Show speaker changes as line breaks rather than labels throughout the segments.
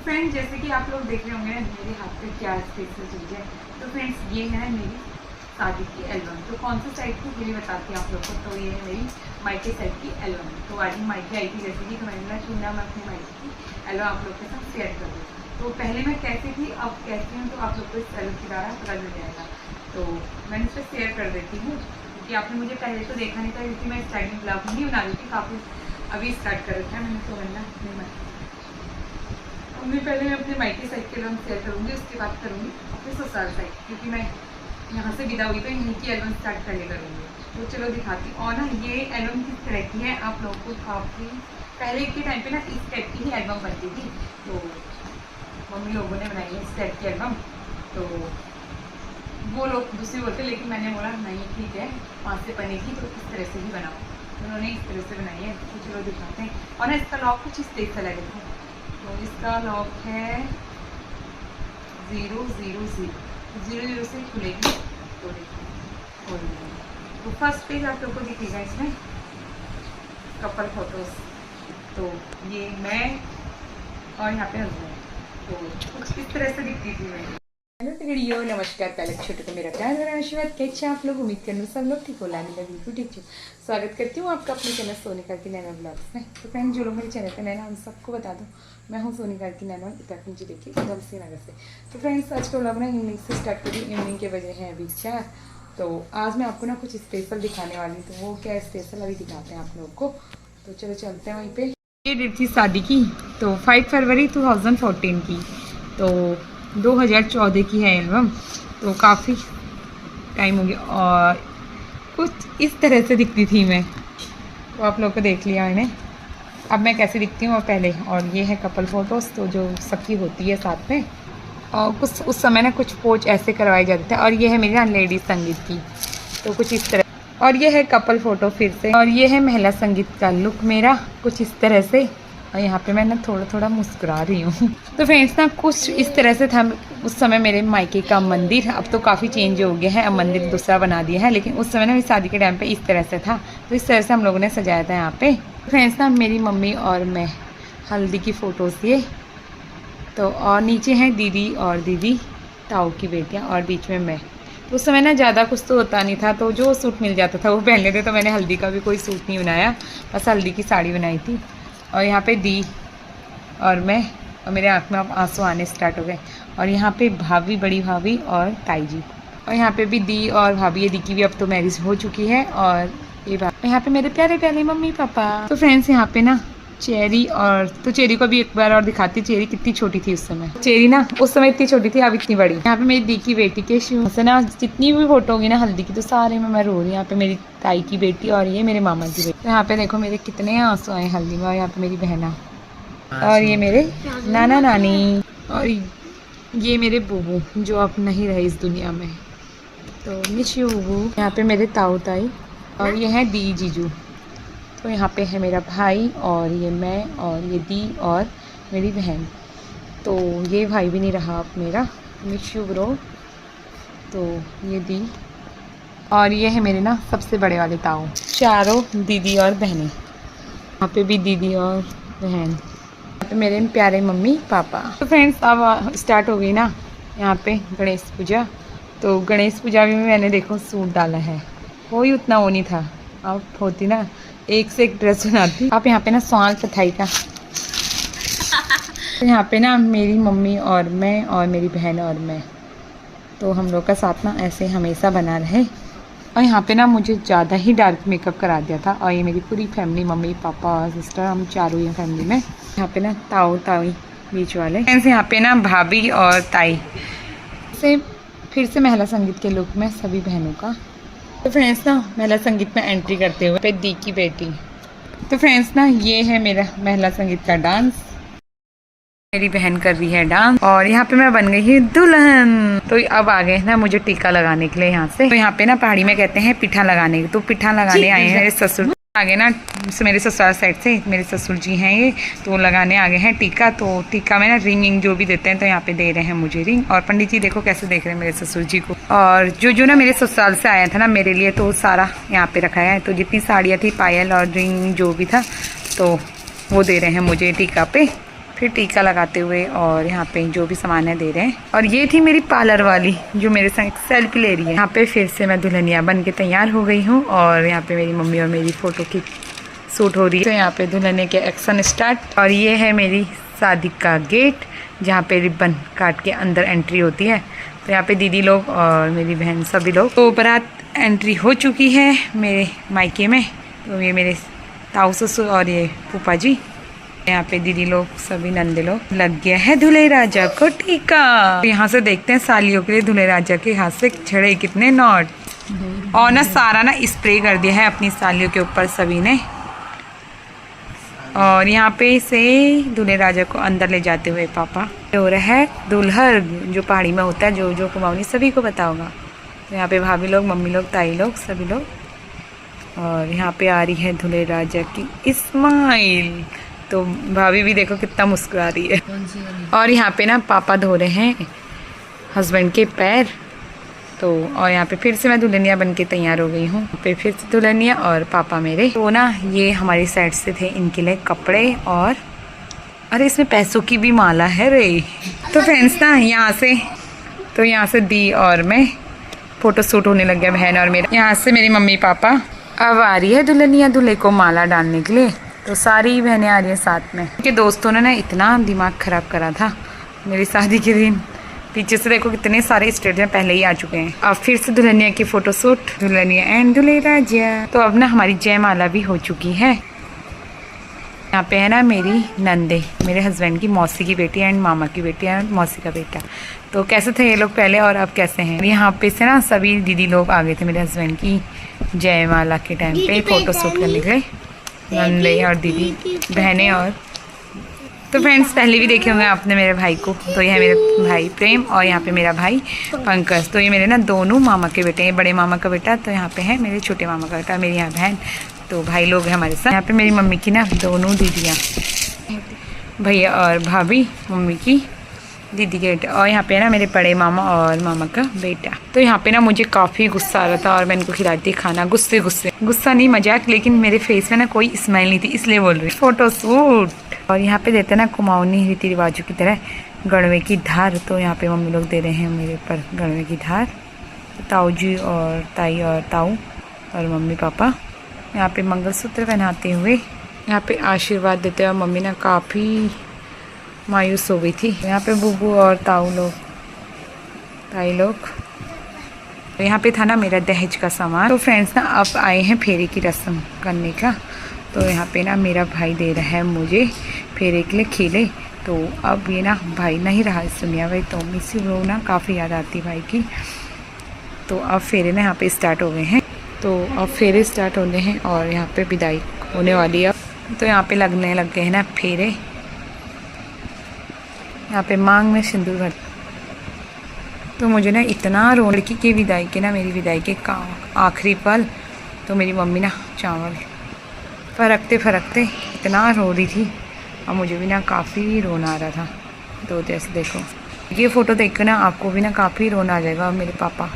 Friends, जैसे कि आप लोग देख रहे होंगे मेरे हाथ पे क्या स्पेशल चीज़ है। तो फ्रेंड्स, ये है मेरी शादी की एल्बम। तो कौन सी साइड की ये भी बताती हूँ आप लोग को। तो ये है मेरी मायके साइड की एल्बम। तो आज मैं मायके आई थी जैसे कि, तो मैंने बोला क्यों ना मैं अपनी मायके की एल्बम आप लोग के साथ शेयर कर दूँ। तो पहले मैं कैसी थी, अब कैसी हूँ, तो आप लोग को इस एल्बम के द्वारा पता चल जाएगा। तो मैंने इस पर शेयर कर देती हूँ क्योंकि आपने मुझे पहले तो देखा नहीं था, क्योंकि मैं स्टार्टिंग ब्लॉग नहीं बना रही थी, काफ़ी अभी स्टार्ट कर रखा है मैंने। तो मैंने अपने पहले मैं अपने मायके साइड के एल्बम शेयर करूँगी, उसके बाद करूँगी अपने ससुराल साइड, क्योंकि मैं यहाँ से विदा हुई तो यहीं की एल्बम स्टार्ट करने करूँगी। तो चलो दिखाती हूँ। और ना ये एल्बम किस तरह की है, आप लोगों को काफ़ी पहले के टाइम पे ना इस टाइप की ही एल्बम बनती थी। तो मम्मी लोगों ने बनाई है इस टाइप की एल्बम। तो वो लोग दूसरी बोलते, लेकिन मैंने बोला नहीं ठीक है, वहाँ से बनेगी तो इस तरह से ही बनाओ। तो उन्होंने इस तरह से बनाई है। तो चलो दिखाते हैं। और ना इसका लॉक कुछ इस तरह से लगेगा। तो इसका लॉक है 000 से खुलेगी। तो देखिए, तो फर्स्ट पेज आप लोग को दिखेगा इसमें कपल फोटोज। तो ये मैं और यहाँ पे हस्बैंड, तो कुछ इस तरह से दिखती थी मैं। हेलो नमस्कार, पहले छोटे को मेरा प्यार भरा आशीर्वाद। कैसे आप लोग, उम्मीद करने सब लोग ठीक हो, लाने लगे बिल्कुल ठीक हूँ। स्वागत करती हूँ आपका अपने चैनल सोनिका की नैना ब्लॉग्स में। तो फ्रेंड्स, जो लोग मेरे चैनल पे नए ना, उन सबको बता दो मैं हूँ सोनिका की नैना, उत्तराखंड जिले की उधमसिंह नगर से। तो फ्रेंड्स, आज का ब्लॉग ना इवनिंग से स्टार्ट करी। इवनिंग के बजे हैं अभी 4। तो आज मैं आपको ना कुछ स्पेशल दिखाने वाली हूँ। तो वो क्या स्पेशल अभी दिखाते हैं आप लोग को। तो चलो चलते हैं वहीं पे। ये डेट थी शादी की, तो 5 फरवरी 2014 की। तो 2014 की है एल्बम। तो काफ़ी टाइम हो गया और कुछ इस तरह से दिखती थी मैं। तो आप लोग को देख लिया मैंने, अब मैं कैसे दिखती हूँ और पहले। और ये है कपल फ़ोटोज़, तो जो सबकी होती है साथ में। और कुछ उस समय ना कुछ पोज ऐसे करवाए जाते थे। और ये है मेरी ना लेडीज संगीत की, तो कुछ इस तरह। और ये है कपल फ़ोटो फिर से। और ये है महिला संगीत का लुक मेरा, कुछ इस तरह से। और यहाँ पे मैं ना थोड़ा थोड़ा मुस्कुरा रही हूँ। तो फ्रेंड्स ना कुछ इस तरह से था उस समय मेरे मायके का मंदिर। अब तो काफ़ी चेंज हो गया है, अब मंदिर दूसरा बना दिया है, लेकिन उस समय ना मेरी शादी के टाइम पे इस तरह से था। तो इस तरह से हम लोगों ने सजाया था यहाँ पे। फ्रेंड्स ना मेरी मम्मी और मैं हल्दी की फ़ोटोज़ ये। तो और नीचे हैं दीदी और दीदी ताऊ की बेटियाँ, और बीच में मैं। तो उस समय ना ज़्यादा कुछ तो होता नहीं था, तो जो सूट मिल जाता था वो पहन लेते। तो मैंने हल्दी का भी कोई सूट नहीं बनाया, बस हल्दी की साड़ी बनाई थी। और यहाँ पे दी और मैं, और मेरे आँख में अब आंसू आने स्टार्ट हो गए। और यहाँ पे भाभी, बड़ी भाभी और ताई जी। और यहाँ पे भी दी और भाभी। ये दी की भी अब तो मैरिज हो चुकी है। और ये यहाँ पे मेरे प्यारे प्यारे मम्मी पापा। तो फ्रेंड्स, यहाँ पे ना चेरी, और तो चेरी को भी एक बार और दिखाती। चेरी कितनी छोटी थी उस समय। चेरी ना उस समय इतनी छोटी थी, अब इतनी बड़ी। यहाँ पे मेरी दी की बेटी के शू से ना जितनी भी फोटो होगी ना हल्दी की, तो सारे में मैं रो रही हूँ। यहाँ पे मेरी ताई की बेटी और ये मेरे मामा की बेटी। तो यहाँ पे देखो मेरे कितने आंसू आए हल्दी में। और यहाँ पे मेरी बहना, और ये मेरे नाना नानी, और ये मेरे बूबू जो अब नहीं रहे इस दुनिया में। तो मिस यू बूबू। यहाँ पे मेरे ताऊ ताई, और ये हैं दी जीजू। तो यहाँ पे है मेरा भाई, और ये मैं, और ये दी और मेरी बहन। तो ये भाई भी नहीं रहा अब मेरा, मिस यू ब्रो। तो ये दी, और ये है मेरे ना सबसे बड़े वाले ताऊ, चारों दीदी और बहनें। यहाँ पे भी दीदी और बहन। यहाँ पे मेरे प्यारे मम्मी पापा। तो फ्रेंड्स, अब स्टार्ट हो गई ना यहाँ पे गणेश पूजा। तो गणेश पूजा में मैंने देखो सूट डाला है, कोई उतना वो नहीं था। अब होती ना एक से एक ड्रेस बनाती। आप यहाँ पे ना सॉल चथाई का। तो यहाँ पे ना मेरी मम्मी और मैं और मेरी बहन और मैं, तो हम लोग का साथ ना ऐसे हमेशा बना रहे। और यहाँ पे ना मुझे ज़्यादा ही डार्क मेकअप करा दिया था। और ये मेरी पूरी फैमिली, मम्मी पापा और सिस्टर, हम चारों ही फैमिली में। यहाँ पे ना ताऊ ताई बीच वाले। यहाँ पे ना भाभी और ताई से फिर से महिला संगीत के लुक में सभी बहनों का। तो फ्रेंड्स ना महिला संगीत में एंट्री करते हुए पे दी की बेटी। तो फ्रेंड्स ना ये है मेरा महिला संगीत का डांस, मेरी बहन कर रही है डांस। और यहाँ पे मैं बन गई हूँ दुल्हन। तो अब आ गए ना मुझे टीका लगाने के लिए यहाँ से। तो यहाँ पे ना पहाड़ी में कहते हैं पिठा लगाने। तो पिठा लगाने आए हैं मेरे ससुर आगे ना, मेरे ससुराल साइड से मेरे ससुर जी हैं ये। तो लगाने आगे हैं टीका। तो टीका में ना रिंग जो भी देते हैं, तो यहाँ पे दे रहे हैं मुझे रिंग। और पंडित जी देखो कैसे देख रहे हैं मेरे ससुर जी को। और जो ना मेरे ससुराल से आया था ना मेरे लिए, तो सारा यहाँ पे रखा है। तो जितनी साड़ियाँ थी, पायल और रिंग जो भी था, तो वो दे रहे हैं मुझे टीका पे। फिर टीका लगाते हुए और यहाँ पे जो भी सामान है दे रहे हैं। और ये थी मेरी पार्लर वाली जो मेरे संग सेल्फी ले रही है। यहाँ पे फिर से मैं दुल्हनिया बन के तैयार हो गई हूँ और यहाँ पे मेरी मम्मी और मेरी फ़ोटो की शूट हो रही है। तो यहाँ पे दुल्हनिया के एक्शन स्टार्ट। और ये है मेरी शादी का गेट जहाँ पे रिबन काट के अंदर एंट्री होती है। तो यहाँ पे दीदी लोग और मेरी बहन सभी लोग। तो बारात एंट्री हो चुकी है मेरे मायके में। तो ये मेरे ताऊ ससुर और ये फूफा जी, यहाँ पे दीदी लोग सभी नंदे लोग। लग गया है दूल्हे राजा को टीका। यहाँ से देखते हैं सालियों के लिए दूल्हे राजा के हाथ से छड़े कितने नोट। और ना सारा ना स्प्रे कर दिया है अपनी सालियों के ऊपर सभी ने। और यहाँ पे से दूल्हे राजा को अंदर ले जाते हुए पापा हो रहा है दुल्हर जो पहाड़ी में होता है, जो कुमाऊनी सभी को पता होगा। तो यहाँ पे भाभी लोग, मम्मी लोग, ताई लोग, सभी लोग। और यहाँ पे आ रही है दूल्हे राजा की स्माइल। तो भाभी भी देखो कितना मुस्कुरा रही है। और यहाँ पे ना पापा धो रहे हैं हस्बैंड के पैर। तो और यहाँ पे फिर से मैं दुल्हनिया बन के तैयार हो गई हूँ। पे फिर से दुल्हनिया और पापा मेरे। तो ना ये हमारी साइड से थे इनके लिए कपड़े। और अरे इसमें पैसों की भी माला है रे। तो फ्रेंड्स ना यहाँ से दी और मैं फ़ोटो शूट होने लग गया बहन और मेरा। यहाँ से मेरी मम्मी पापा। अब आ रही है दुल्हनिया दूल्हे को माला डालने के लिए। तो सारी बहनें आ रही हैं साथ में। उनके दोस्तों ने ना इतना दिमाग ख़राब करा था मेरी शादी के दिन। पीछे से देखो कितने सारे स्टेज में पहले ही आ चुके हैं। अब फिर से दुल्हनिया की फ़ोटो शूट, दुल्हनिया एंड दूल्हे राजा। तो अब ना हमारी जयमाला भी हो चुकी है। यहाँ पे है ना मेरी नंदे, मेरे हस्बैंड की मौसी की बेटी एंड मामा की बेटी एंड मौसी का बेटा। तो कैसे थे ये लोग पहले और अब कैसे हैं। यहाँ पे से ना सभी दीदी लोग आ गए थे मेरे हस्बैंड की जयमाला के टाइम पे फ़ोटो शूट करने के लिए। नंदे और दीदी बहनें। और तो फ्रेंड्स पहले भी देखे होंगे आपने मेरे भाई को। तो ये है मेरे भाई प्रेम और यहाँ पे मेरा भाई पंकज। तो ये मेरे ना दोनों मामा के बेटे हैं। बड़े मामा का बेटा, तो यहाँ पे है मेरे छोटे मामा का बेटा, मेरी यहाँ बहन। तो भाई लोग हैं हमारे साथ। यहाँ पे मेरी मम्मी की ना दोनों दीदियाँ, भैया और भाभी, मम्मी की दीदी के बेटा। और यहाँ पे ना मेरे बड़े मामा और मामा का बेटा। तो यहाँ पे ना मुझे काफ़ी गुस्सा आ रहा था और मैं इनको खिलाती खाना गुस्सा नहीं मजाक। लेकिन मेरे फेस में ना कोई स्माइल नहीं थी, इसलिए बोल रही फ़ोटो शूट। और यहाँ पे देते ना कुमाऊनी रीति रिवाजों की तरह गणवे की धार। तो यहाँ पे मम्मी लोग दे रहे हैं मेरे पर गणवे की धार। ताऊ जी और ताई और ताऊ और मम्मी पापा यहाँ पे मंगलसूत्र पहनाते हुए यहाँ पे आशीर्वाद देते हुए। मम्मी ना काफ़ी मायूस हो गई थी। यहाँ पे बुबू और ताऊ लोग, ताई लोग। तो यहाँ पे था ना मेरा दहेज का सामान। तो फ्रेंड्स ना अब आए हैं फेरे की रस्म करने का। तो यहाँ पे ना मेरा भाई दे रहा है मुझे फेरे के लिए खीले। तो अब ये ना भाई नहीं रहा इस दुनिया में। तो इसी लोग ना काफ़ी याद आती भाई की। तो अब फेरे ना यहाँ पे स्टार्ट हो गए हैं। तो अब फेरे स्टार्ट होने हैं और यहाँ पे विदाई होने वाली है। तो यहाँ पे लगने लग गए हैं ना फेरे। यहाँ पे मांग में सिंदूर भर। तो मुझे ना इतना लड़की की विदाई के ना, मेरी विदाई के आखिरी पल, तो मेरी मम्मी ना चावल फरकते इतना रो रही थी और मुझे भी ना काफ़ी रोना आ रहा था। तो जैसे देखो ये फ़ोटो देख कर ना आपको भी ना काफ़ी रोना आ जाएगा। और मेरे पापा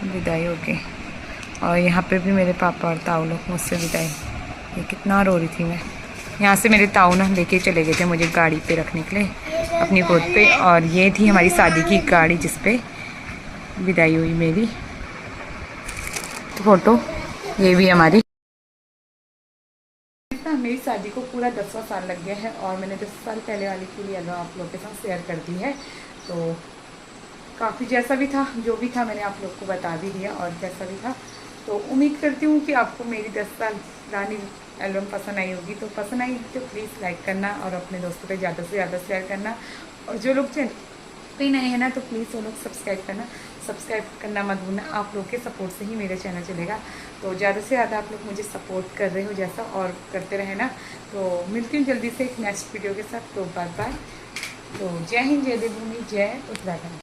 विदाई हो गए और यहाँ पे भी मेरे पापा और ताऊ लोग मुझसे विदाई। ये कितना रो रही थी मैं। यहाँ से मेरे ताऊ ना लेके चले गए थे मुझे गाड़ी पे रखने के लिए अपनी गोद पे। और ये थी हमारी शादी की गाड़ी जिस पे विदाई हुई मेरी। तो फोटो ये भी हमारी। मेरी शादी को पूरा 10वां साल लग गया है और मैंने 10 साल पहले वाली की लिए आप लोग के साथ शेयर कर दी है। तो काफ़ी जैसा भी था जो भी था मैंने आप लोग को बता भी दिया और जैसा भी था। तो उम्मीद करती हूँ कि आपको मेरी 10 साल पुरानी एल्बम पसंद आई होगी। तो पसंद आई तो प्लीज़ लाइक करना और अपने दोस्तों पे ज़्यादा से ज़्यादा शेयर करना। और जो लोग चैनल पे नए हैं ना तो प्लीज़ वो लोग सब्सक्राइब करना मत भूलना। आप लोग के सपोर्ट से ही मेरा चैनल चलेगा। तो ज़्यादा से ज़्यादा आप लोग मुझे सपोर्ट कर रहे हो जैसा और करते रहे ना। तो मिलती हूँ जल्दी से एक नेक्स्ट वीडियो के साथ। तो बाय बाय। तो जय हिंद, जय देवभूमि, जय उत्तराखंड।